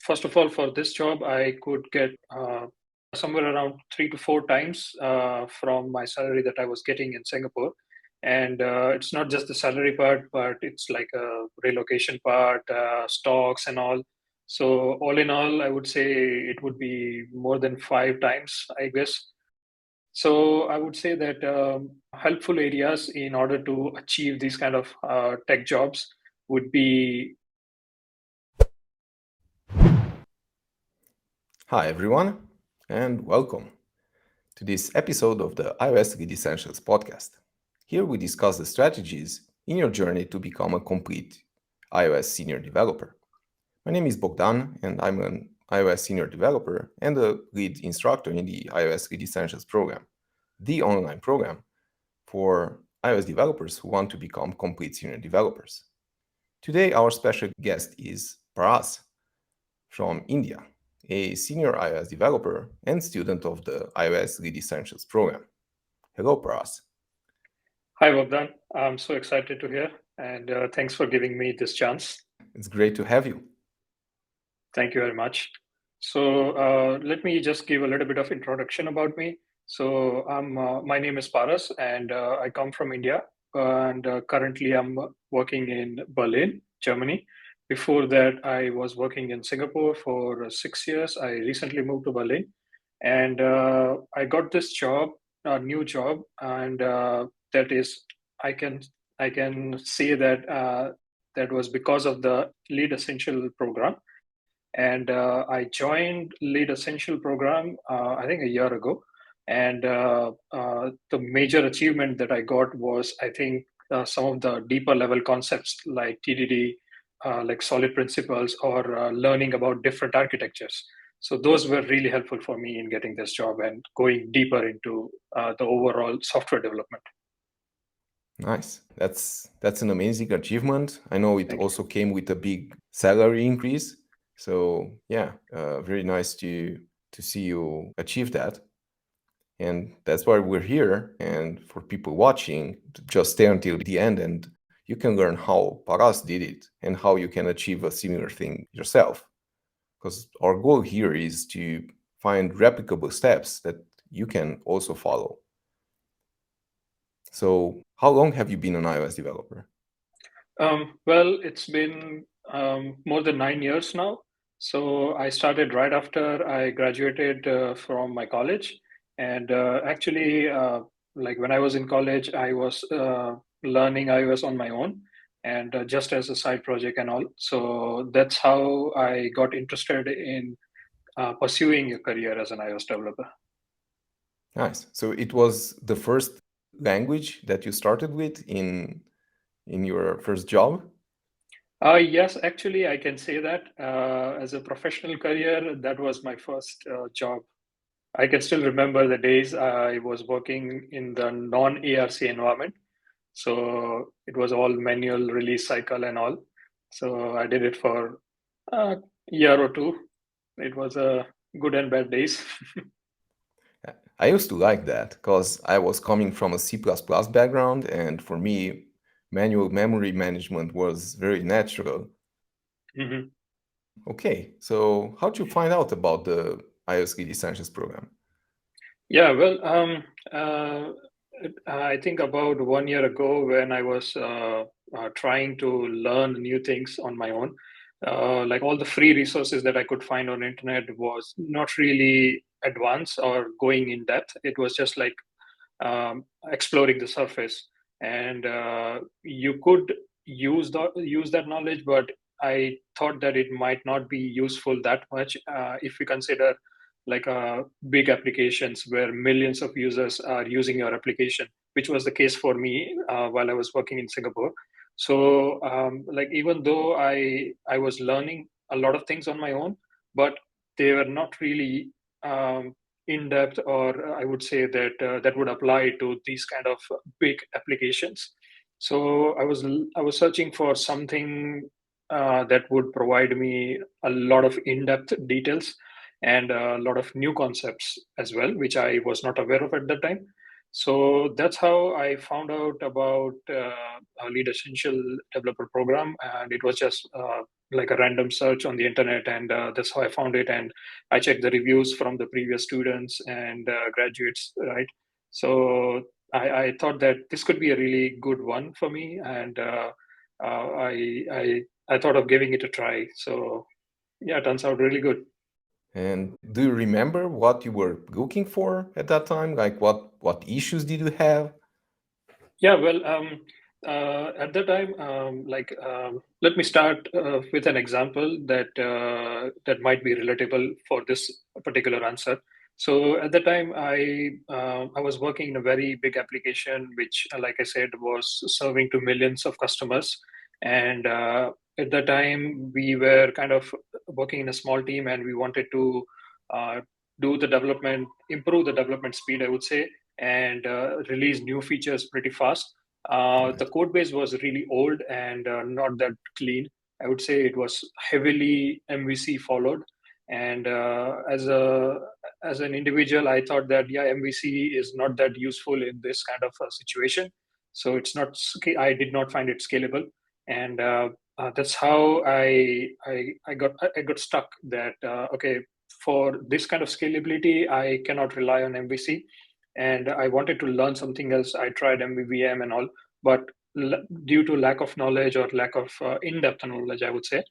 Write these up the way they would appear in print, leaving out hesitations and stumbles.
first of all, for this job, I could get somewhere around 3 to 4 times from my salary that I was getting in Singapore. And it's not just the salary part, but it's like a relocation part, stocks and all. So all in all, I would say it would be more than 5 times, I guess. So I would say that helpful areas in order to achieve these kind of tech jobs would be. Hi everyone, and welcome to this episode of the iOS Lead Essentials podcast. Here we discuss the strategies in your journey to become a complete iOS senior developer. My name is Bogdan, and I'm an iOS senior developer and a lead instructor in the iOS Lead Essentials program, the online program for iOS developers who want to become complete senior developers. Today, our special guest is Paras from India, a senior iOS developer and student of the iOS Lead Essentials program. Hello, Paras. Hi, Bogdan. I'm so excited to hear, and thanks for giving me this chance. It's great to have you. Thank you very much. So let me just give a little bit of introduction about me. So my name is Paras, and I come from India, and currently I'm working in Berlin, Germany. Before that, I was working in Singapore for 6 years. I recently moved to Berlin, and I got this job, a new job, and that is I can I can say that that was because of the Lead Essential program. And I joined Lead Essential program, I think a year ago. And the major achievement that I got was, I think, some of the deeper level concepts like TDD, like solid principles, or learning about different architectures. So those were really helpful for me in getting this job and going deeper into the overall software development. Nice. That's an amazing achievement. I know it Thank you. also came with a big salary increase. So yeah, very nice to see you achieve that. And that's why we're here. And for people watching, just stay until the end and you can learn how Paras did it and how you can achieve a similar thing yourself. Because our goal here is to find replicable steps that you can also follow. So, how long have you been an iOS developer? Well, it's been more than 9 years now. So I started right after I graduated from my college. And actually, like when I was in college, I was learning iOS on my own and just as a side project and all. So that's how I got interested in pursuing a career as an iOS developer. Nice. So it was the first language that you started with in your first job? Yes, actually, I can say that as a professional career, that was my first job. I can still remember the days I was working in the non-ARC environment. So it was all manual release cycle and all. So I did it for a year or two. It was a good and bad days. I used to like that because I was coming from a C++ background, and for me, manual memory management was very natural. Mhm. Okay, so how'd you find out about the iOS Lead Essentials program? Yeah, well, uh, I think about 1 year ago when I was trying to learn new things on my own, like all the free resources that I could find on internet was not really advanced or going in depth. It was just like exploring the surface, and you could use that knowledge, but I thought that it might not be useful that much if we consider like big applications where millions of users are using your application, which was the case for me while I was working in Singapore. So like even though I was learning a lot of things on my own, but they were not really in depth, or I would say that that would apply to these kind of big applications. So I was searching for something that would provide me a lot of in-depth details and a lot of new concepts as well, which I was not aware of at that time. So that's how I found out about a Lead Essential Developer program, and it was just like a random search on the internet, and that's how I found it. And I checked the reviews from the previous students and graduates, right? So I thought that this could be a really good one for me, and I thought of giving it a try. So yeah, it turns out really good. And do you remember what you were looking for at that time? Like what issues did you have? Yeah, well, at the time, let me start with an example that might be relatable for this particular answer. So at the time, I was working in a very big application, which, like I said, was serving to millions of customers. And at the time, we were kind of working in a small team, and we wanted to uh, do the development, improve the development speed, I would say, and release new features pretty fast. The Right. code base was really old and not that clean. I would say it was heavily MVC followed. And as an individual, I thought that yeah, MVC is not that useful in this kind of situation. So it's not. I did not find it scalable, and that's how I got stuck. That okay, for this kind of scalability, I cannot rely on MVC, and I wanted to learn something else. I tried MVVM and all, but due to lack of knowledge or lack of in-depth knowledge, I would say,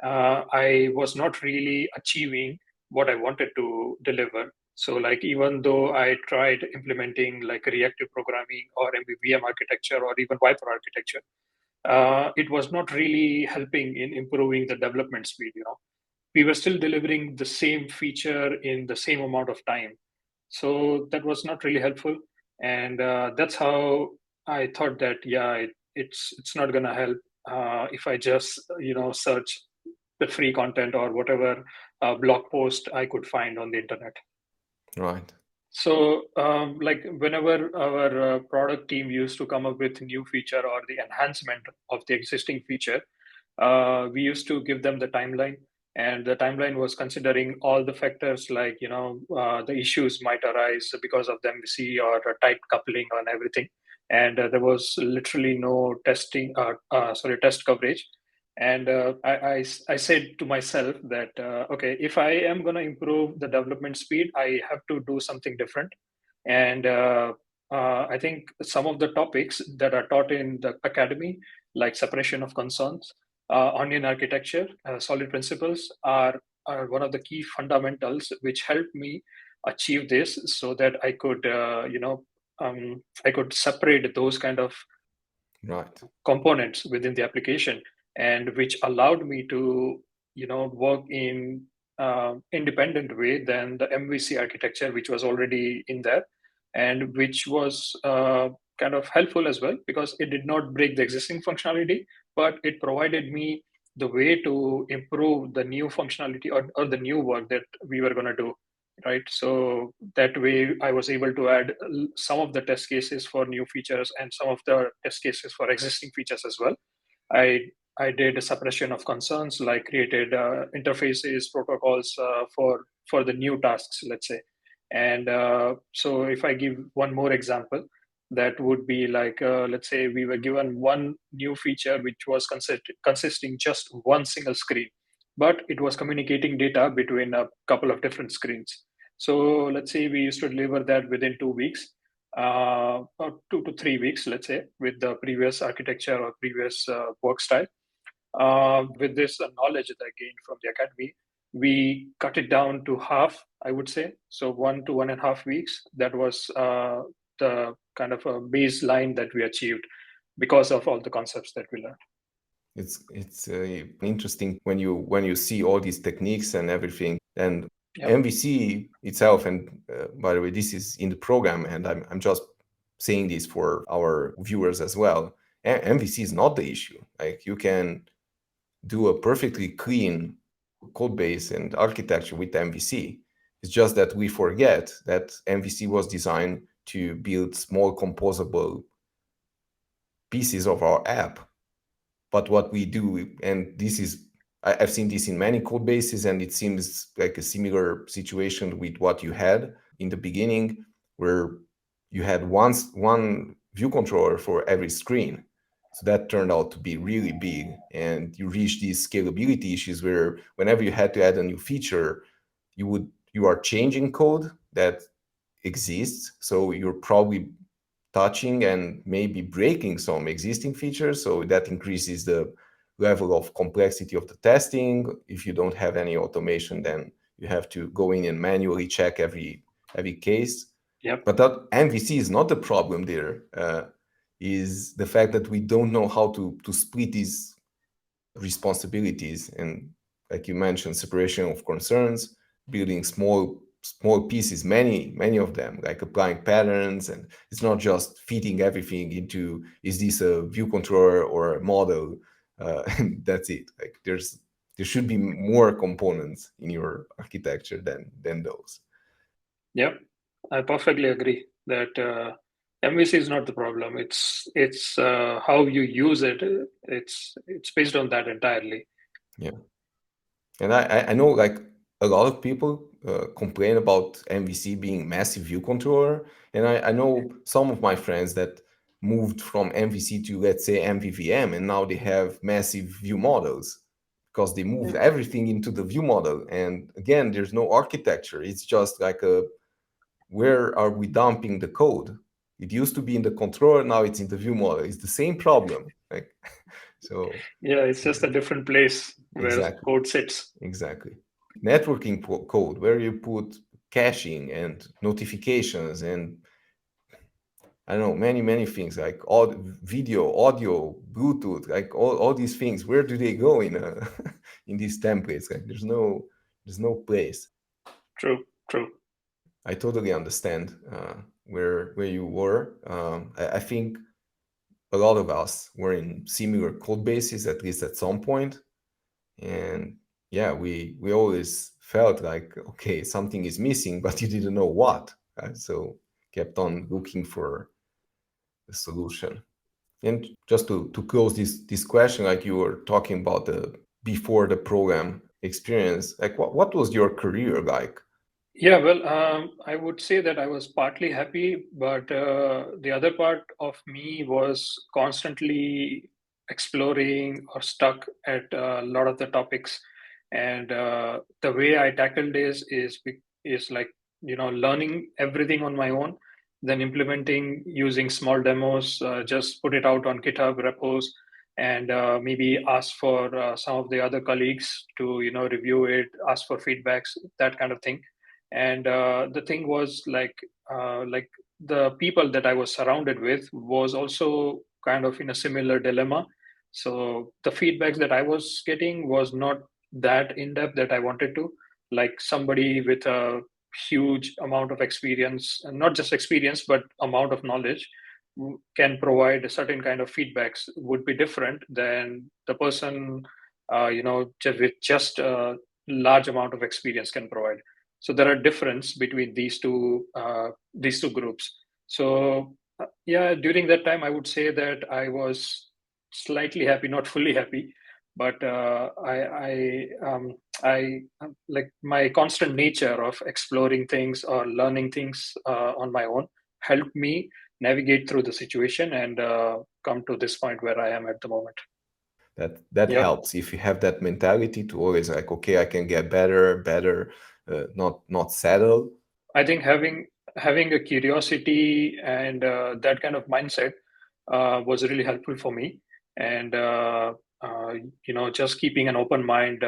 I was not really achieving what I wanted to deliver. So, like, even though I tried implementing like reactive programming or MVVM architecture or even Viper architecture, it was not really helping in improving the development speed. We were still delivering the same feature in the same amount of time, so that was not really helpful. And that's how I thought that yeah, it's not going to help if I just search the free content or whatever blog post I could find on the internet. Right. So, like whenever our product team used to come up with new feature or the enhancement of the existing feature, we used to give them the timeline, and the timeline was considering all the factors like the issues might arise because of the MVC or tight coupling on everything, and there was literally no test coverage. And I said to myself that okay, if I am going to improve the development speed, I have to do something different. And I think some of the topics that are taught in the academy, like separation of concerns, onion architecture, solid principles, are one of the key fundamentals which helped me achieve this, so that I could I could separate those kind of Right. components within the application, and which allowed me to work in independent way than the MVC architecture which was already in there, and which was kind of helpful as well because it did not break the existing functionality, but it provided me the way to improve the new functionality, or the new work that we were going to do, right? So that way I was able to add some of the test cases for new features and some of the test cases for existing features as well. I i did a suppression of concerns, like created interfaces, protocols for the new tasks, let's say. And so if I give one more example, that would be like let's say we were given one new feature which was consisting just one single screen, but it was communicating data between a couple of different screens. So let's say we used to deliver that within 2 weeks, or 2 to 3 weeks, let's say, with the previous architecture or previous work style. With this knowledge that I gained from the academy, we cut it down to half, I would say. So 1 to 1.5 weeks. That was the kind of a baseline that we achieved because of all the concepts that we learned. It's interesting when you see all these techniques and everything. And Yep. MVC itself, and by the way, this is in the program, and I'm just saying this for our viewers as well. MVC is not the issue. Like you can do a perfectly clean code base and architecture with MVC. It's just that we forget that MVC was designed to build small composable pieces of our app. But what we do, and this is, I've seen this in many code bases, and it seems like a similar situation with what you had in the beginning, where you had one view controller for every screen. So that turned out to be really big. And you reach these scalability issues where whenever you had to add a new feature, you are changing code that exists. So you're probably touching and maybe breaking some existing features. So that increases the level of complexity of the testing. If you don't have any automation, then you have to go in and manually check every case. Yep. But that MVC is not the problem there. Is the fact that we don't know how to split these responsibilities, and like you mentioned, separation of concerns, building small pieces, many of them, like applying patterns. And it's not just feeding everything into, is this a view controller or a model, and that's it. Like there should be more components in your architecture than those. Yep. I perfectly agree that MVC is not the problem. It's how you use it. It's based on that entirely. Yeah. And I know like a lot of people complain about MVC being massive view controller. And I know some of my friends that moved from MVC to, let's say, MVVM, and now they have massive view models because they moved everything into the view model. And again, there's no architecture. It's just like where are we dumping the code? It used to be in the controller, now it's in the view model. It's the same problem. Like, so Yeah, it's just a different place where exactly. code sits. Exactly. Networking code where you put caching and notifications and I don't know, many things like video, audio, Bluetooth, like all these things. Where do they go in in these templates? Like there's no place. True, true. I totally understand where you were. I think a lot of us were in similar code bases, at least at some point. And yeah, we always felt like, okay, something is missing, but you didn't know what, right? So kept on looking for the solution. And just to close this question, like you were talking about the before the program experience, like what was your career like? Yeah, well, I would say that I was partly happy, but the other part of me was constantly exploring or stuck at a lot of the topics. And the way I tackled this is like, learning everything on my own, then implementing using small demos, just put it out on GitHub repos, and maybe ask for some of the other colleagues to, review it, ask for feedbacks, that kind of thing. And the thing was like the people that I was surrounded with was also kind of in a similar dilemma. So the feedbacks that I was getting was not that in depth that I wanted to, like somebody with a huge amount of experience, and not just experience but amount of knowledge, can provide a certain kind of feedbacks would be different than the person with just a large amount of experience can provide. So there are difference between these two groups. So yeah, during that time I would say that I was slightly happy, not fully happy, but like my constant nature of exploring things or learning things on my own helped me navigate through the situation and come to this point where I am at the moment. That Yep. helps if you have that mentality to always like, okay, I can get better, not settle. I think having a curiosity and that kind of mindset was really helpful for me, and just keeping an open mind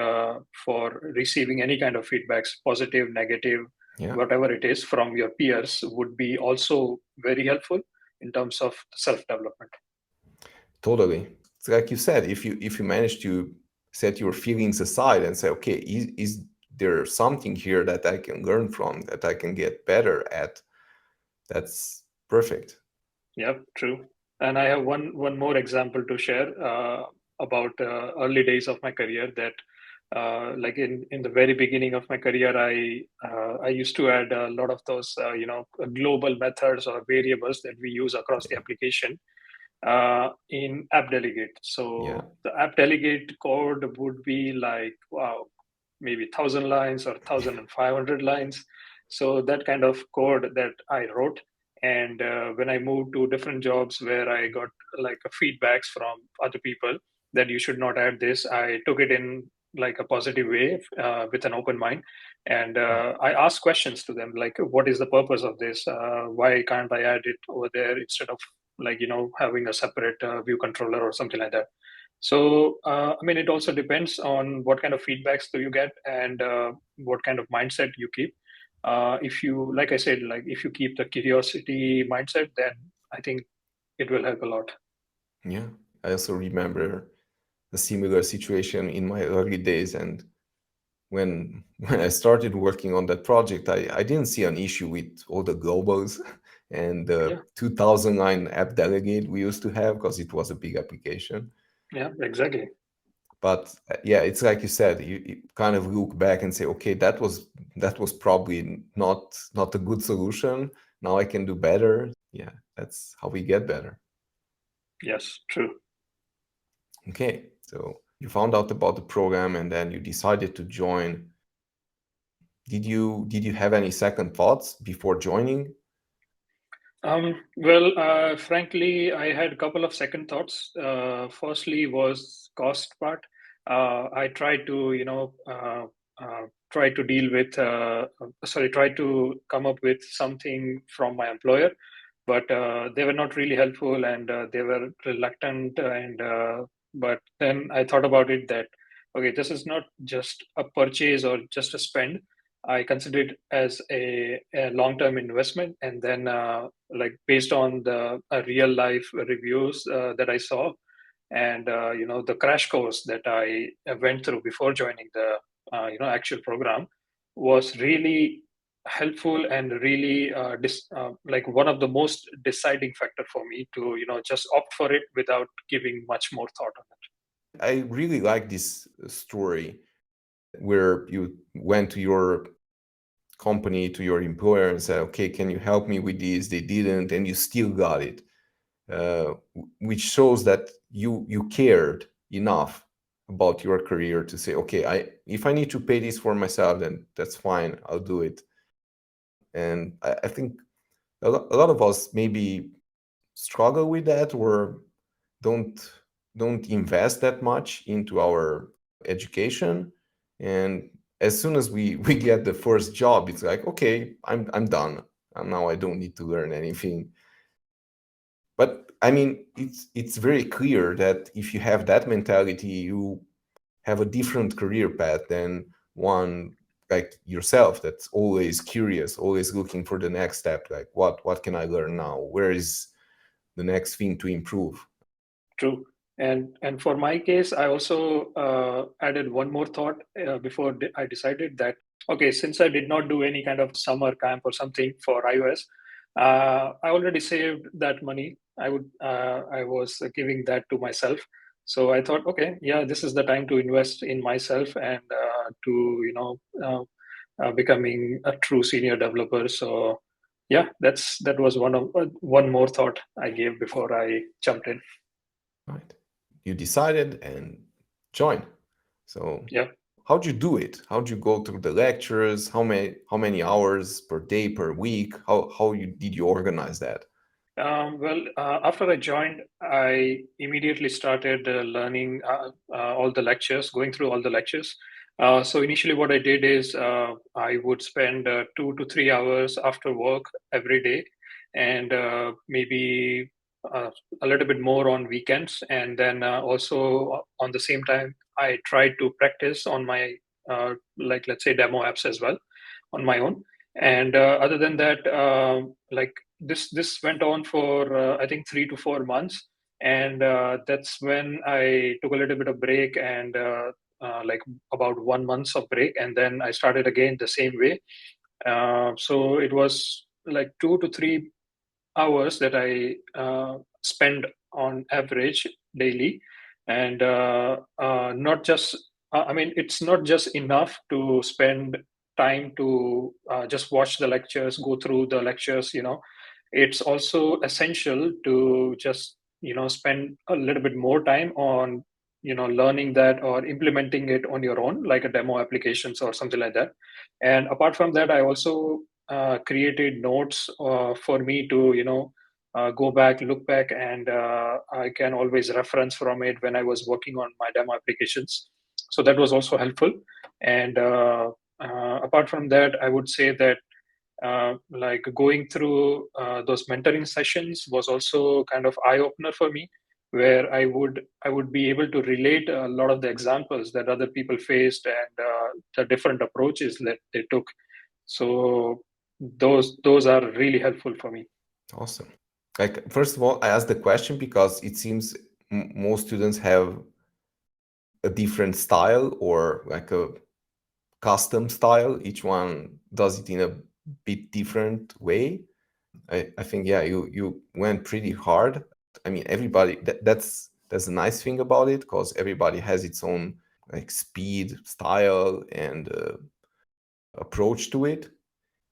for receiving any kind of feedbacks, positive, negative, Yeah, whatever it is, from your peers would be also very helpful in terms of self development. totally. It's like you said, if you manage to set your feelings aside and say, okay, is there something here that I can learn from, that I can get better at? That's perfect. Yep, true. And I have one more example to share about early days of my career. That like in the very beginning of my career, I used to add a lot of those global methods or variables that we use across the application in app delegate. Yeah, So the app delegate code would be like, wow, maybe 1,000 lines or 1,500 lines. So that kind of code that I wrote, And when I moved to different jobs where I got like feedbacks from other people that you should not add this, I took it in like a positive way, with an open mind. And I asked questions to them, like, what is the purpose of this? Why can't I add it over there instead of, like, having a separate view controller or something like that? So, I mean, it also depends on what kind of feedbacks do you get, and what kind of mindset you keep. If you, like I said, like if you keep the curiosity mindset, then I think it will help a lot. Yeah, I also remember a similar situation in my early days, and when I started working on that project, I didn't see an issue with all the globals and the Yeah, 2000 line app delegate we used to have because it was a big application. yeah, exactly. But yeah, it's like you said, you kind of look back and say, okay, that was probably not a good solution. Now I can do better. Yeah, that's how we get better. Yes, true. Okay, so you found out about the program and then you decided to join. Did you have any second thoughts before joining? Well, frankly, I had a couple of second thoughts. Firstly, was cost part. I tried to, try to deal with, try to come up with something from my employer, but they were not really helpful, and they were reluctant. And but then I thought about it that, okay, this is not just a purchase or just a spend. I consider it as a long-term investment, and then like based on the real life reviews that I saw, and the crash course that I went through before joining the actual program was really helpful, and really like one of the most deciding factor for me to just opt for it without giving much more thought on it. I really like this story where you went to your company, to your employer, and said, "Okay, can you help me with this?" They didn't, and you still got it, which shows that you cared enough about your career to say, "Okay, I if I need to pay this for myself, then that's fine. I'll do it." And I think a lot of us maybe struggle with that, or don't don't invest that much into our education, and as soon as we get the first job, it's like, okay, I'm done, and now I don't need to learn anything. But I mean, it's very clear that if you have that mentality, you have a different career path than one like yourself that's always curious, always looking for the next step, like what can I learn now, where is the next thing to improve. True. And for my case, I also added one more thought before I decided that, okay, since I did not do any kind of summer camp or something for iOS, I already saved that money. I was giving that to myself. So I thought, okay, yeah, this is the time to invest in myself, and to becoming a true senior developer. So yeah, that was one more thought I gave before I jumped in. Right, you decided and joined. So Yeah. how'd you do it? How'd you go through the lectures? How many hours per day, per week? How did you organize that? Well, after I joined, I immediately started learning all the lectures, going through all the lectures. So initially, what I did is I would spend 2 to 3 hours after work every day, and maybe uh, a little bit more on weekends. And then also on the same time, I tried to practice on my, like, let's say, demo apps as well on my own. And other than that, like this went on for I think 3 to 4 months, and that's when I took a little bit of break, and like about 1 month of break, and then I started again the same way. So it was like 2 to 3 hours that I spend on average daily, and not just. I mean, it's not just enough to spend time to just watch the lectures, go through the lectures. It's also essential to just spend a little bit more time on learning that or implementing it on your own, like a demo applications or something like that. And apart from that, I also created notes for me to go back, look back, and I can always reference from it when I was working on my demo applications. So that was also helpful. And apart from that, I would say that like going through those mentoring sessions was also kind of eye opener for me, where I would be able to relate a lot of the examples that other people faced and the different approaches that they took. So those are really helpful for me. Awesome. Like, first of all, I asked the question because it seems most students have a different style or like a custom style. Each one does it in a bit different way. I think, yeah, you went pretty hard. I mean, everybody, that's a nice thing about it, because everybody has its own like speed, style, and approach to it.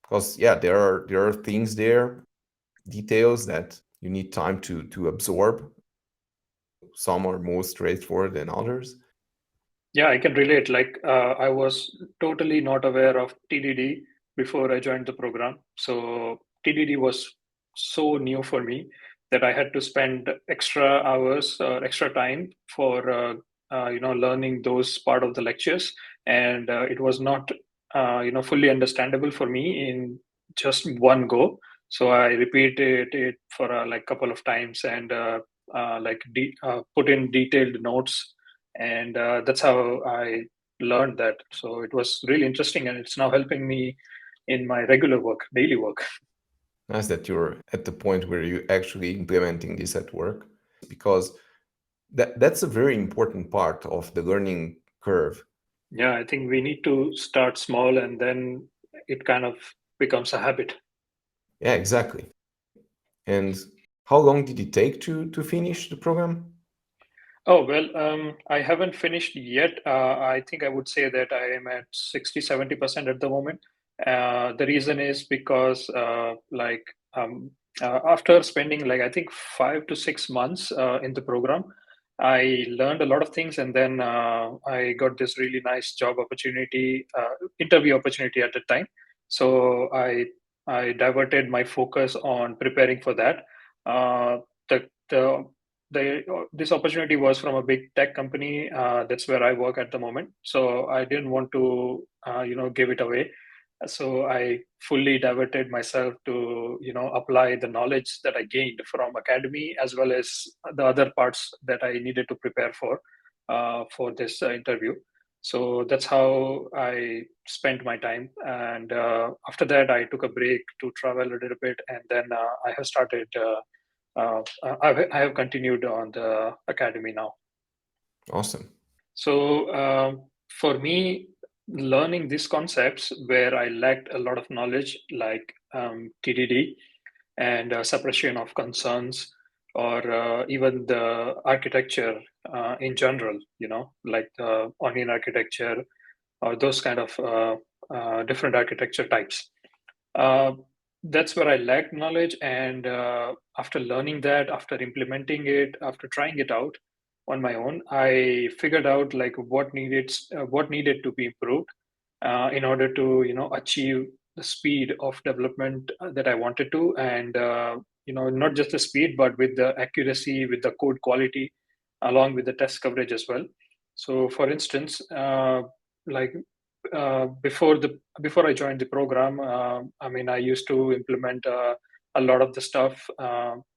Because yeah, there are things there, details that you need time to absorb. Some are more straightforward than others. Yeah, I can relate. Like, I was totally not aware of TDD before I joined the program. So TDD was so new for me that I had to spend extra hours or extra time for learning those part of the lectures, and it was not fully understandable for me in just one go. So I repeated it for like couple of times and put in detailed notes, and that's how I learned that. So it was really interesting, and it's now helping me in my regular work, daily work. Nice that you're at the point where you're actually implementing this at work, because that's a very important part of the learning curve. Yeah, I think we need to start small, and then it kind of becomes a habit. Yeah, exactly. And how long did it take to finish the program? Oh, well, I haven't finished yet. I think I would say that I am at 60-70% at the moment. The reason is because, after spending, like, I think 5 to 6 months in the program, I learned a lot of things. And then I got this really nice job opportunity, interview opportunity at the time. So I diverted my focus on preparing for that. The this opportunity was from a big tech company. That's where I work at the moment. So I didn't want to, give it away. So I fully diverted myself to, apply the knowledge that I gained from academy as well as the other parts that I needed to prepare for this interview. So that's how I spent my time. And after that, I took a break to travel a little bit, and then I have started. I have continued on the academy now. Awesome. So for me, learning these concepts where I lacked a lot of knowledge, like TDD and suppression of concerns, or even the architecture in general, like the onion architecture or those kind of different architecture types. Uh, that's where I lacked knowledge, and after learning that, after implementing it, after trying it out on my own, I figured out like what needed to be improved in order to achieve the speed of development that I wanted to, and not just the speed, but with the accuracy, with the code quality, along with the test coverage as well. So, for instance, like before I joined the program, I mean, I used to implement a lot of the stuff,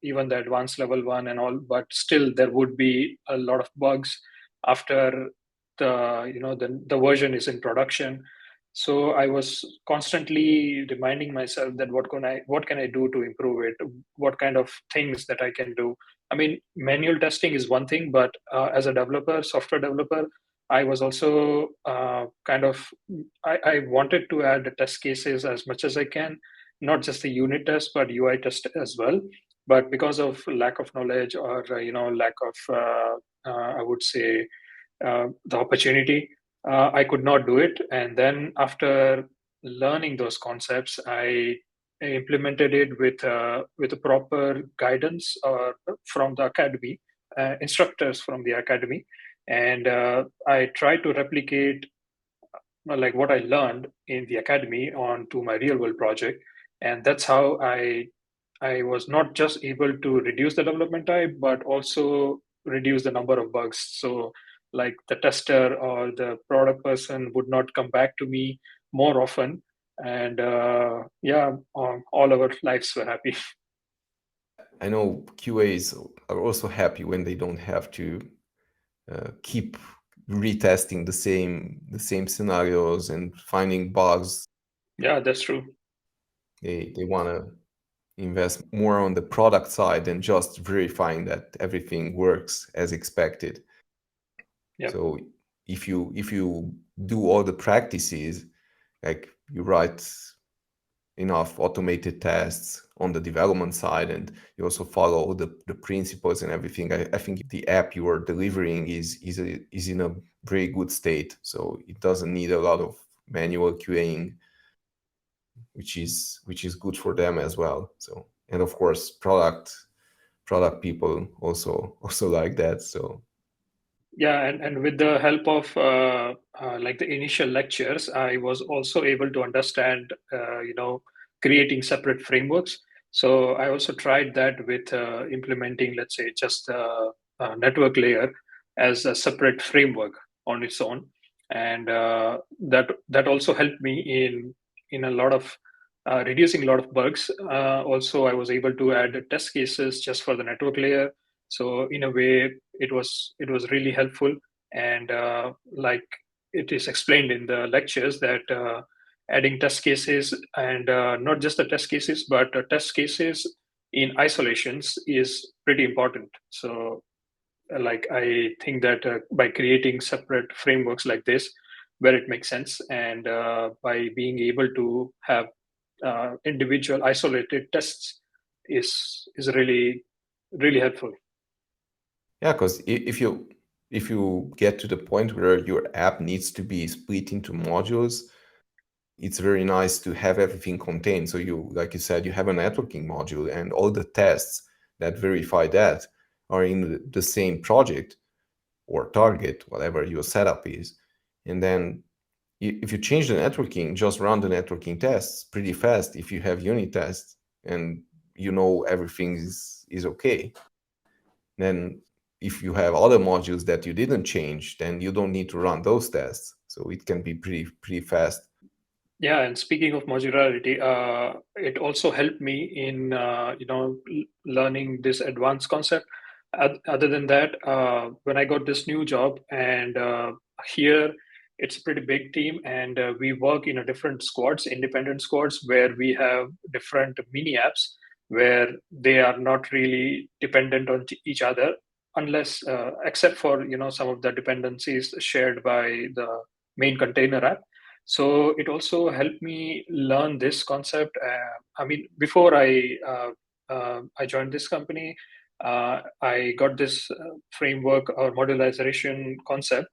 even the advanced level one and all, but still there would be a lot of bugs after the version is in production. So I was constantly reminding myself that what can I do to improve it? What kind of things that I can do? I mean, manual testing is one thing, but as a developer, software developer, I was also I wanted to add the test cases as much as I can, not just the unit test, but UI test as well. But because of lack of knowledge, or lack of, I would say, the opportunity, I could not do it. And then after learning those concepts, I implemented it with a proper guidance from the academy, instructors from the academy, and I tried to replicate like what I learned in the academy onto my real world project, and that's how I was not just able to reduce the development time, but also reduce the number of bugs. So, like the tester or the product person would not come back to me more often, and yeah, all our lives were happy. Yeah, I know QAs are also happy when they don't have to keep retesting the same scenarios and finding bugs. Yeah, that's true. They want to invest more on the product side than just verifying that everything works as expected. Yeah. So if you do all the practices, like you write enough automated tests on the development side and you also follow all the principles and everything, I think the app you are delivering is in a very good state. So it doesn't need a lot of manual QAing, which is good for them as well. So and of course product people also like that. So Yeah, and with the help of like the initial lectures, I was also able to understand, creating separate frameworks. So I also tried that with implementing, let's say, just a network layer as a separate framework on its own, and that also helped me in a lot of reducing a lot of bugs. Also, I was able to add test cases just for the network layer. So in a way, it was really helpful, and like it is explained in the lectures that adding test cases, and not just the test cases, but test cases in isolations is pretty important. So like I think that by creating separate frameworks like this where it makes sense, and by being able to have individual isolated tests is really helpful. yeah, because if you get to the point where your app needs to be split into modules, it's very nice to have everything contained. So you, like you said, you have a networking module and all the tests that verify that are in the same project or target, whatever your setup is. And then if you change the networking, just run the networking tests pretty fast if you have unit tests and you know everything is okay. Then if you have other modules that you didn't change, then you don't need to run those tests. So it can be pretty fast. Yeah, and speaking of modularity, it also helped me in learning this advanced concept. Other than that, when I got this new job, and here it's a pretty big team, and we work in a different squads, independent squads, where we have different mini apps where they are not really dependent on each other, unless except for some of the dependencies shared by the main container app. So it also helped me learn this concept. I mean, before I joined this company, I got this framework or modularization concept.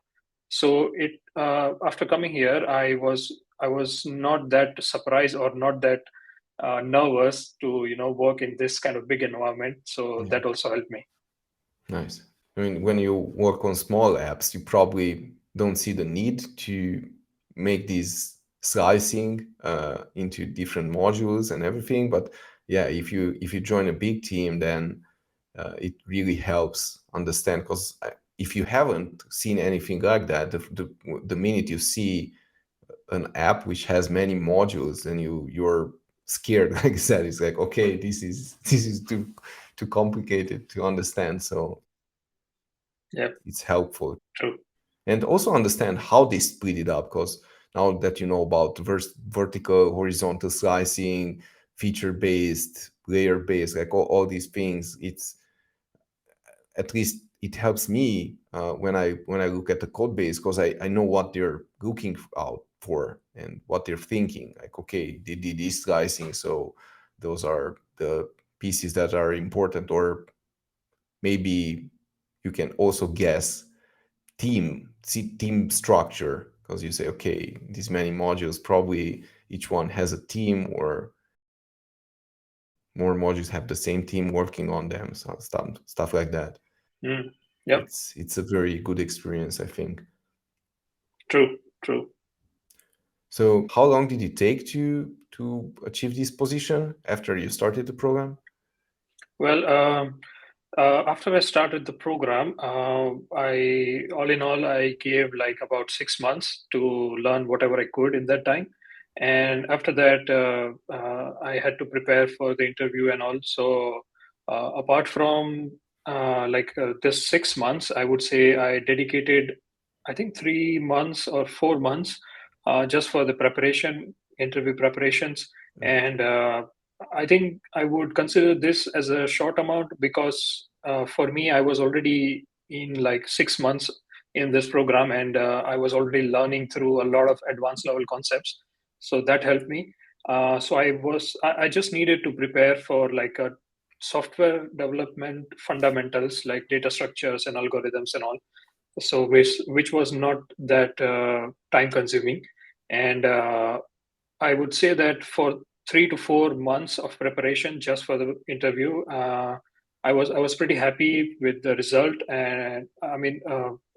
So it after coming here, I was not that surprised or not that nervous to work in this kind of big environment. So Yeah. that also helped me. Nice. I mean, when you work on small apps, you probably don't see the need to make these slicing into different modules and everything. But yeah, if you join a big team, then it really helps understand. Because if you haven't seen anything like that, the minute you see an app which has many modules, then you're scared. Like I said, it's like, okay, this is too complicated to understand. So Yeah, it's helpful. true. And also understand how they split it up, because now that you know about vertical, horizontal slicing, feature based, layer based, like all these things, it's at least it helps me when I look at the code base, because I know what they're looking out for and what they're thinking. Like, okay, they did this slicing, so those are the pieces that are important. Or maybe you can also guess team structure, because you say, okay, these many modules, probably each one has a team, or more modules have the same team working on them, so stuff like that. Mm. Yep, It's a very good experience, I think. true, true. So how long did it take to achieve this position after you started the program? Well, after I started the program, all in all, I gave like about 6 months to learn whatever I could in that time. And after that, I had to prepare for the interview and all. So, apart from this 6 months, I would say I dedicated, I think, 3 months or 4 months just for the preparation, interview preparations. And I think I would consider this as a short amount because for me, I was already in like 6 months in this program, and I was already learning through a lot of advanced level concepts. So that helped me. I just needed to prepare for like a software development fundamentals like data structures and algorithms and all. So which was not that time consuming. And I would say that for 3 to 4 months of preparation just for the interview, I was pretty happy with the result. And I mean,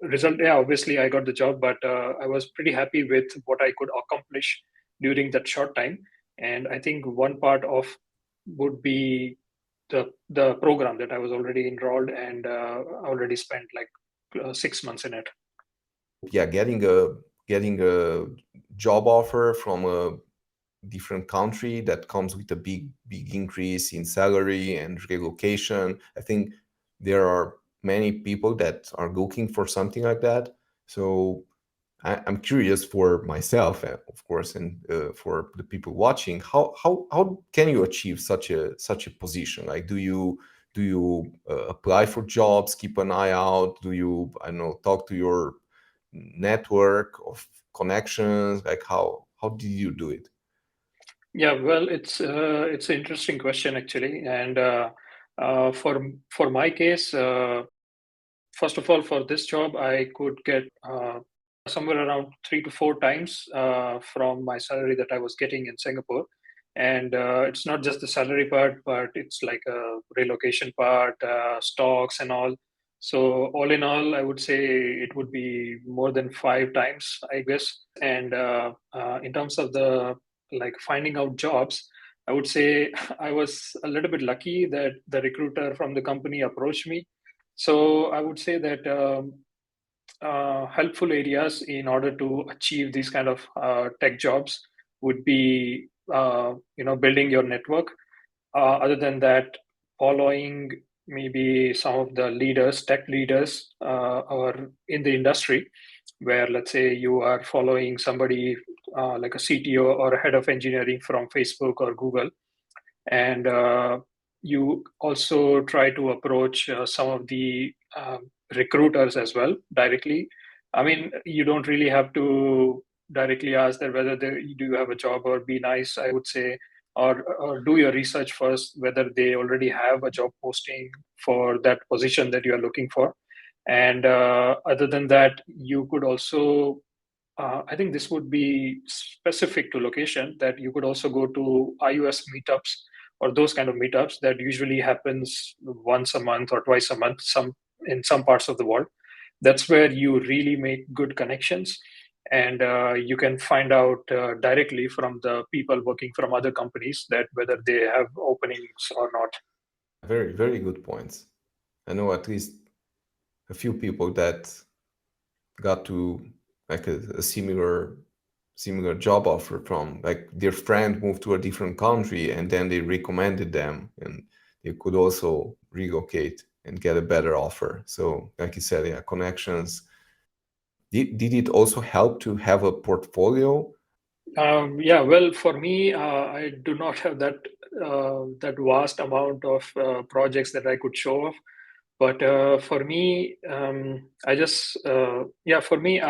result. Yeah, obviously I got the job, but I was pretty happy with what I could accomplish during that short time. And I think one part of would be the program that I was already enrolled and already spent like 6 months in it. Yeah, getting a job offer from a different country that comes with a big increase in salary and relocation. I think there are many people that are looking for something like that. So I'm curious for myself, of course, and for the people watching, how can you achieve such a position? Like, do you apply for jobs, keep an eye out? Do you, I don't know, talk to your network of connections? Like, how did you do it? Yeah, well, it's an interesting question actually, and for my case, first of all, for this job, I could get somewhere around 3 to 4 times from my salary that I was getting in Singapore. And it's not just the salary part, but it's like a relocation part, stocks, and all. So, all in all, I would say it would be more than 5 times, I guess. And in terms of the like finding out jobs, I would say I was a little bit lucky that the recruiter from the company approached me. So I would say that helpful areas in order to achieve these kind of tech jobs would be building your network. Other than that, following maybe some of the leaders, tech leaders, or in the industry, where let's say you are following somebody like a CTO or a head of engineering from Facebook or Google, and you also try to approach some of the recruiters as well directly. I mean, you don't really have to directly ask that whether they do you have a job, or be nice, I would say, or do your research first whether they already have a job posting for that position that you are looking for. And other than that, you could also I think this would be specific to location, that you could also go to iOS meetups or those kind of meetups that usually happens once a month or twice a month, some in some parts of the world. That's where you really make good connections, and you can find out directly from the people working from other companies that whether they have openings or not. Very, very good points. I know at least a few people that got to like a similar job offer from like their friend moved to a different country and then they recommended them and they could also relocate and get a better offer. So like you said, yeah, connections. Did it also help to have a portfolio? Yeah, well, for me, I do not have that vast amount of projects that I could show off. But for me, I just yeah, for me,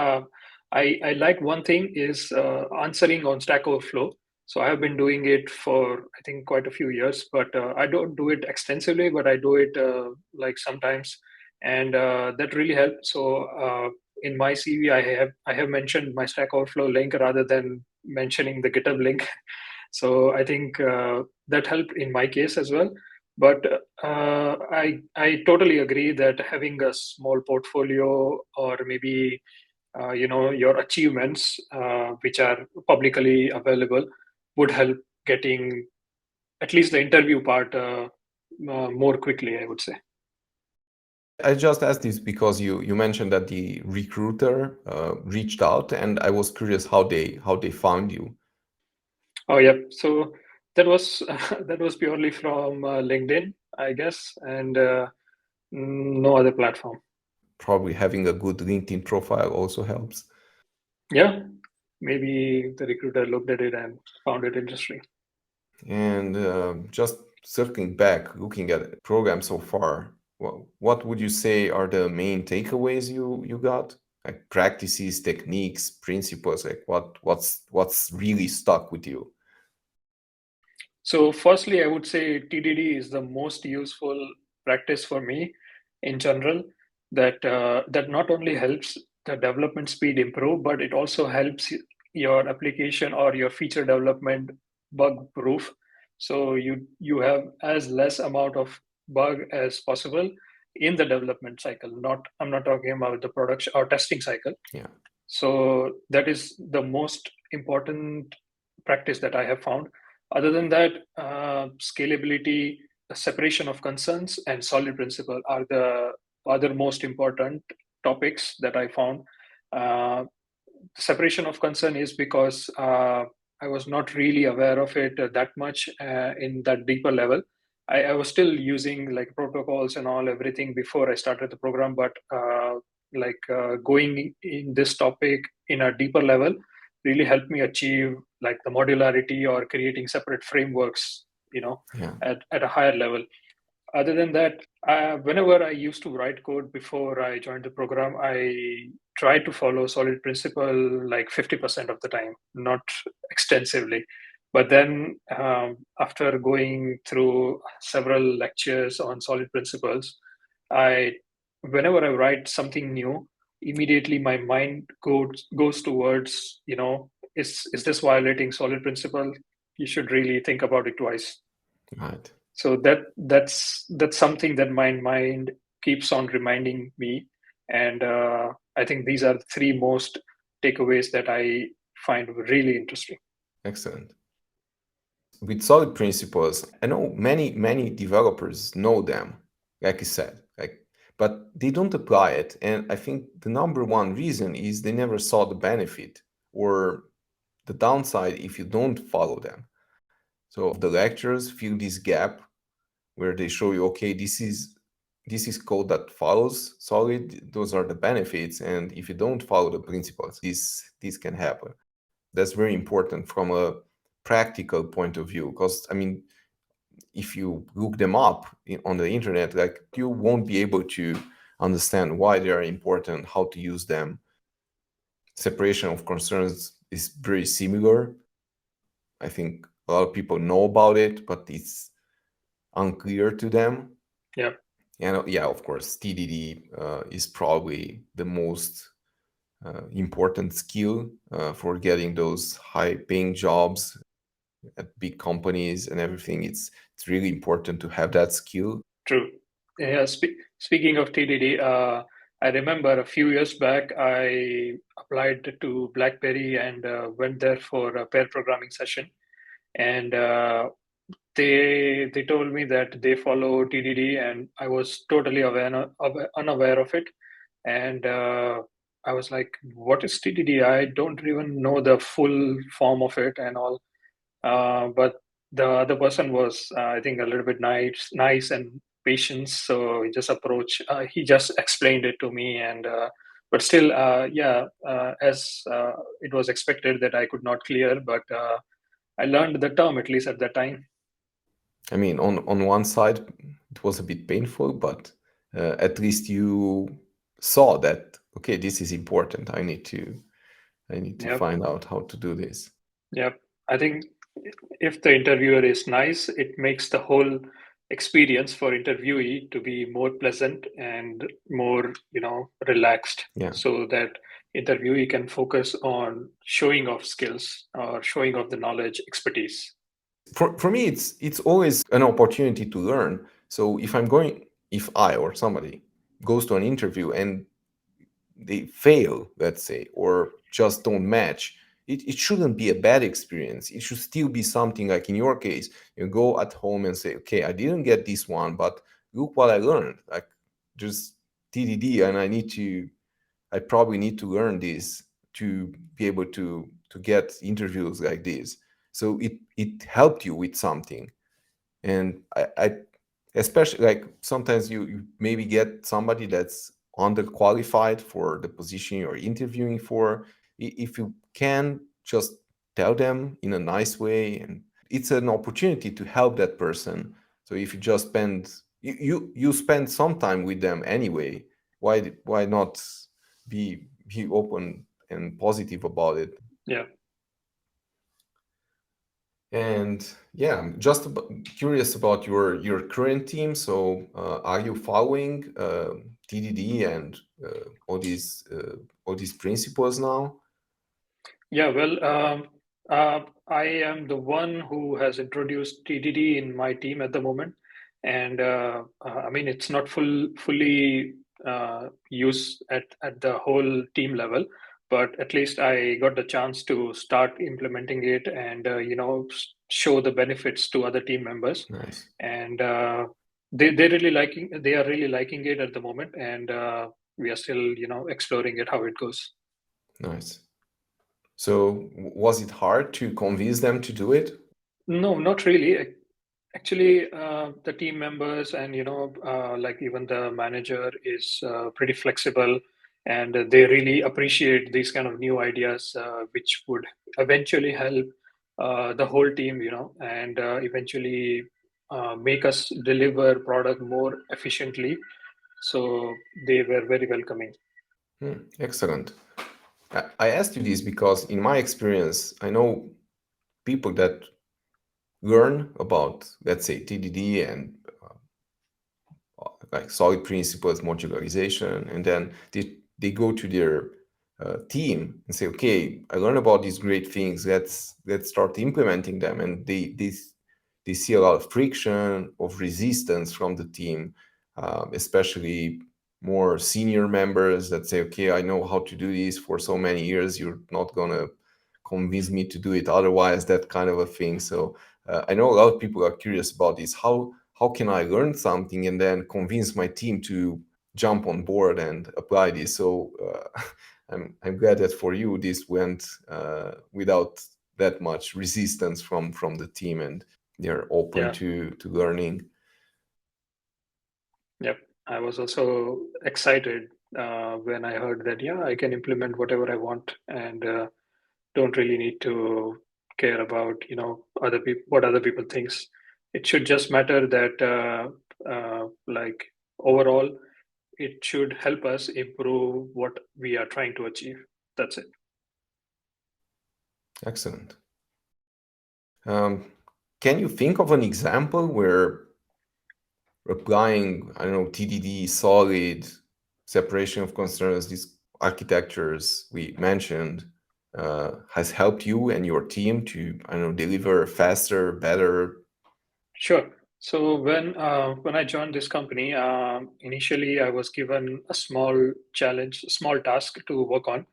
I like one thing is answering on Stack Overflow. So I have been doing it for I think quite a few years, but I don't do it extensively, but I do it like sometimes, and that really helped. So in my CV, I have mentioned my Stack Overflow link rather than mentioning the GitHub link. So I think that helped in my case as well. But I totally agree that having a small portfolio or maybe your achievements, which are publicly available, would help getting at least the interview part more quickly, I would say. I just asked this because you mentioned that the recruiter reached out, and I was curious how they found you. Oh, yeah. So that was that was purely from LinkedIn, I guess, and no other platform. Probably having a good LinkedIn profile also helps. Yeah, maybe the recruiter looked at it and found it interesting. And just circling back, looking at the program so far, what would you say are the main takeaways you got? Like practices, techniques, principles, like what's really stuck with you? So, firstly, I would say TDD is the most useful practice for me in general. That not only helps the development speed improve, but it also helps your application or your feature development bug proof. So you have as less amount of bug as possible in the development cycle. Not I'm not talking about the production or testing cycle. Yeah. So that is the most important practice that I have found. Other than that, scalability, separation of concerns, and solid principle are the other most important topics that I found. Separation of concern is because I was not really aware of it that much in that deeper level. I was still using like protocols and all everything before I started the program, but going in this topic in a deeper level really helped me achieve like the modularity or creating separate frameworks, Yeah. at a higher level. Other than that, whenever I used to write code before I joined the program, I tried to follow solid principle like 50% of the time, not extensively. But then after going through several lectures on solid principles, I whenever I write something new, immediately my mind goes towards, is this violating solid principle? You should really think about it twice. Right. So that's something that my mind keeps on reminding me, and I think these are the three most takeaways that I find really interesting. Excellent. With solid principles, I know many developers know them, like you said, but they don't apply it. And I think the number one reason is they never saw the benefit or the downside if you don't follow them. So the lectures fill this gap where they show you, okay, this is code that follows solid. Those are the benefits, and if you don't follow the principles, this can happen. That's very important from a practical point of view, because I mean, if you look them up on the internet, like you won't be able to understand why they are important, how to use them. Separation of concerns is very similar. I think a lot of people know about it, but it's unclear to them. Yeah, And yeah, of course, TDD is probably the most important skill for getting those high-paying jobs at big companies and everything. It's really important to have that skill. true. Yeah, speaking of TDD, I remember a few years back I applied to BlackBerry and went there for a pair programming session, and they told me that they follow TDD, and I was totally unaware of it. And I was like, "What is TDD? I don't even know the full form of it and all." But the other person was, I think, a little bit nice and patient. So he just approached. He just explained it to me, and but still, yeah, as it was expected that I could not clear, but I learned the term at least at that time. I mean, on one side, it was a bit painful, but at least you saw that, okay, this is important. I need to Yep. find out how to do this. Yep. I think if the interviewer is nice, it makes the whole experience for interviewee to be more pleasant and more, relaxed, Yeah. so that interviewee can focus on showing off skills or showing off the knowledge, expertise. For me, it's always an opportunity to learn. So if I or somebody goes to an interview and they fail, let's say, or just don't match, it shouldn't be a bad experience. It should still be something like in your case, you go at home and say, okay, I didn't get this one, but look what I learned. Like just TDD, and I probably need to learn this to be able to get interviews like this. So it helped you with something. And I especially like sometimes you maybe get somebody that's underqualified for the position you're interviewing for. If you can just tell them in a nice way, and it's an opportunity to help that person. So if you just spend you spend some time with them anyway, why not be open and positive about it? Yeah. And yeah, I'm just curious about your current team. So, are you following TDD and all these principles now? Yeah, well, I am the one who has introduced TDD in my team at the moment, and I mean it's not fully used at the whole team level, but at least I got the chance to start implementing it and show the benefits to other team members, Nice, and they are really liking it at the moment, and we are still exploring it how it goes. nice. So, was it hard to convince them to do it? No, not really. Actually, the team members and like even the manager is pretty flexible, and they really appreciate these kind of new ideas, which would eventually help the whole team, and eventually make us deliver product more efficiently. So they were very welcoming. Excellent. I asked you this because, in my experience, I know people that learn about, let's say, TDD and like solid principles, modularization, and then they go to their team and say, okay, I learned about these great things. Let's start implementing them. And they see a lot of friction, of resistance from the team, especially more senior members that say, okay, I know how to do this for so many years. You're not gonna convince me to do it otherwise, that kind of a thing. So I know a lot of people are curious about this. How can I learn something and then convince my team to jump on board and apply this? So I'm glad that for you this went without that much resistance from the team, and they're open Yeah. to learning. Yep. I was also excited when I heard that, yeah, I can implement whatever I want and don't really need to care about, other people, what other people thinks. It should just matter that, like, overall, it should help us improve what we are trying to achieve. That's it. Excellent. Um, can you think of an example where applying, I don't know, TDD, solid, separation of concerns, these architectures we mentioned, has helped you and your team to, I don't know, deliver faster, better? Sure. So when I joined this company, initially I was given a small challenge, a small task to work on,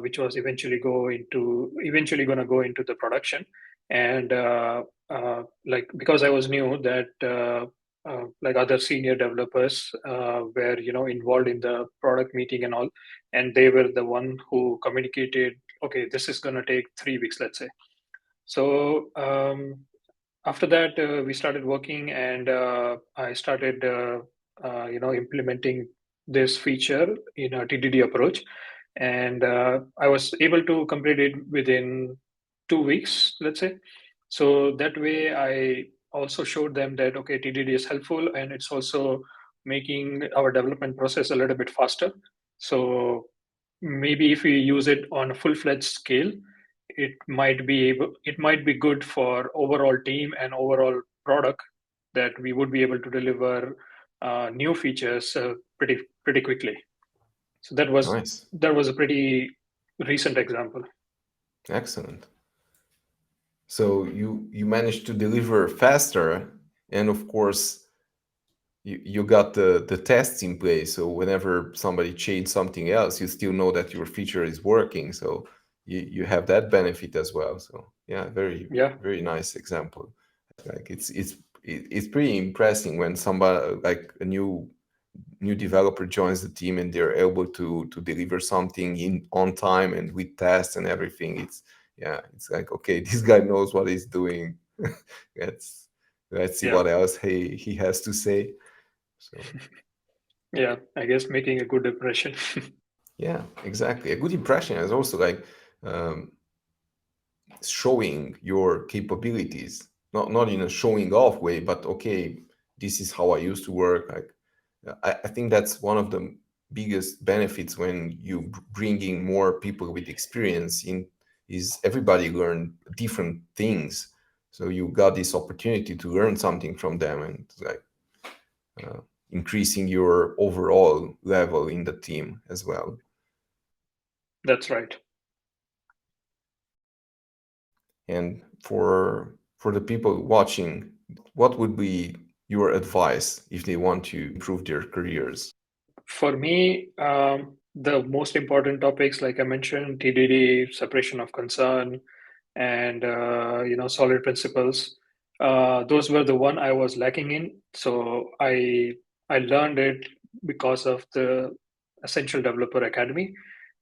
which was eventually going to go into the production. And like because I was new, that like other senior developers were involved in the product meeting and all, and they were the one who communicated, okay, this is going to take 3 weeks, let's say. So after that, we started working, and I started implementing this feature in a TDD approach, and I was able to complete it within 2 weeks, let's say. So that way I also showed them that, okay, TDD is helpful, and it's also making our development process a little bit faster. So maybe if we use it on a full-fledged scale, it might be good for overall team and overall product, that we would be able to deliver new features pretty quickly. So Nice. that was a pretty recent example. Excellent. So you managed to deliver faster, and of course you got the tests in place, so whenever somebody changed something else, you still know that your feature is working. So you have that benefit as well. So yeah, very Yeah, very nice example. Like it's pretty impressive when somebody like a new developer joins the team and they're able to deliver something in on time and with tests and everything. It's yeah, it's like, okay, this guy knows what he's doing. let's let's see yeah, what else he has to say. So yeah. I guess making a good impression. yeah, exactly. A good impression is also like um, showing your capabilities, not in a showing off way, but okay, this is how I used to work. Like I think that's one of the biggest benefits when you bring in more people with experience in is everybody learn different things. So you got this opportunity to learn something from them and like uh, increasing your overall level in the team as well. That's right. And for the people watching, what would be your advice if they want to improve their careers? For me, the most important topics, like I mentioned, TDD, separation of concern, and solid principles. Those were the one I was lacking in. So I learned it because of the Essential Developer Academy,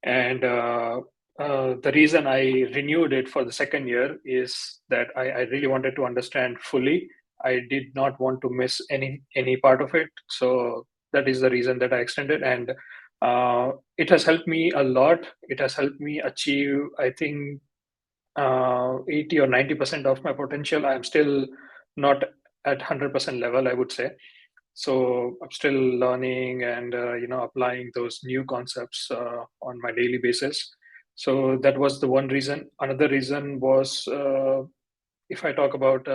and the reason I renewed it for the second year is that I really wanted to understand fully. I did not want to miss any part of it. So that is the reason that I extended, and it has helped me a lot. It has helped me achieve, I think, 80 or 90% of my potential. I'm still not at 100% level, I would say. So I'm still learning and applying those new concepts on my daily basis. So that was the one reason. Another reason was, if I talk about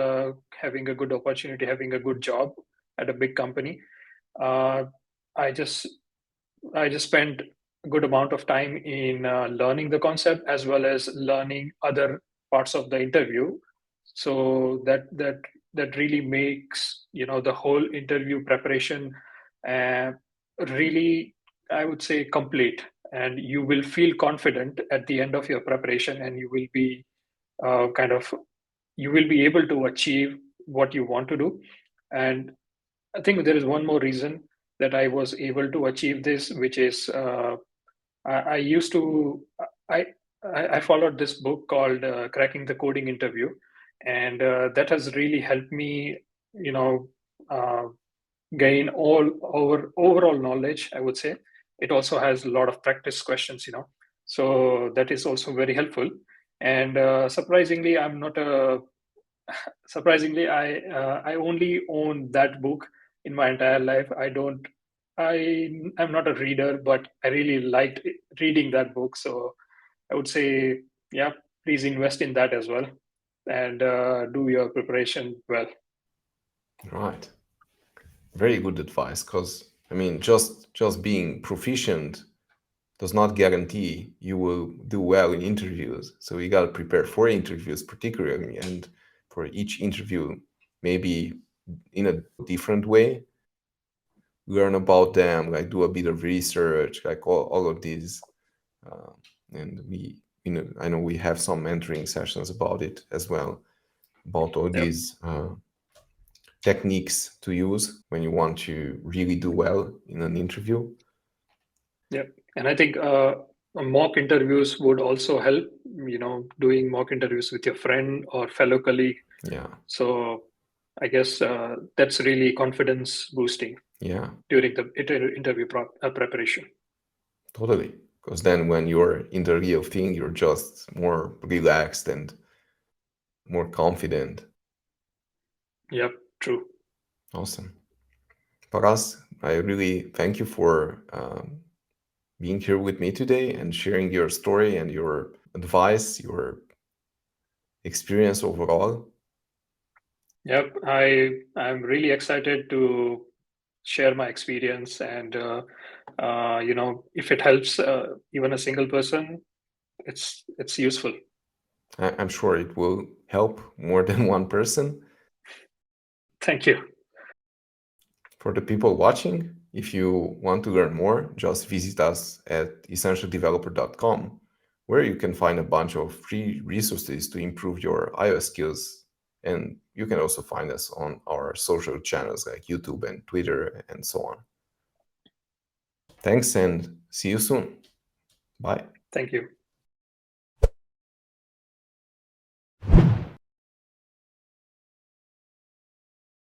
having a good opportunity, having a good job at a big company, uh, I just I just spent a good amount of time in learning the concept as well as learning other parts of the interview. So that really makes the whole interview preparation uh, really, I would say, complete. And you will feel confident at the end of your preparation, and you will be kind of you will be able to achieve what you want to do. And I think there is one more reason that I was able to achieve this, which is I used to I I followed this book called Cracking the Coding Interview, and that has really helped me, you know, uh, gain all over overall knowledge, I would say. It also has a lot of practice questions, so that is also very helpful. And surprisingly, I only own that book in my entire life. I'm not a reader, but I really liked reading that book. So I would say, yeah, please invest in that as well, and do your preparation well. Right. Very good advice, because I mean, just being proficient does not guarantee you will do well in interviews. So you got to prepare for interviews particularly, and for each interview, maybe in a different way, learn about them, like do a bit of research, like all of these. Uh, and I know we have some mentoring sessions about it as well, about all Yep, these techniques to use when you want to really do well in an interview. yep. And I think mock interviews would also help. Doing mock interviews with your friend or fellow colleague. Yeah, So I guess that's really confidence boosting yeah, during the interview preparation. totally. Because then when you're in the real thing, you're just more relaxed and more confident. Yep, true. Awesome. Paras, I really thank you for being here with me today and sharing your story and your advice, your experience overall. Yep, I'm really excited to share my experience, and if it helps even a single person, it's useful. I'm sure it will help more than one person. Thank you. For the people watching, if you want to learn more, just visit us at essentialdeveloper.com, where you can find a bunch of free resources to improve your iOS skills. And you can also find us on our social channels like YouTube and Twitter and so on. Thanks and see you soon. Bye. Thank you.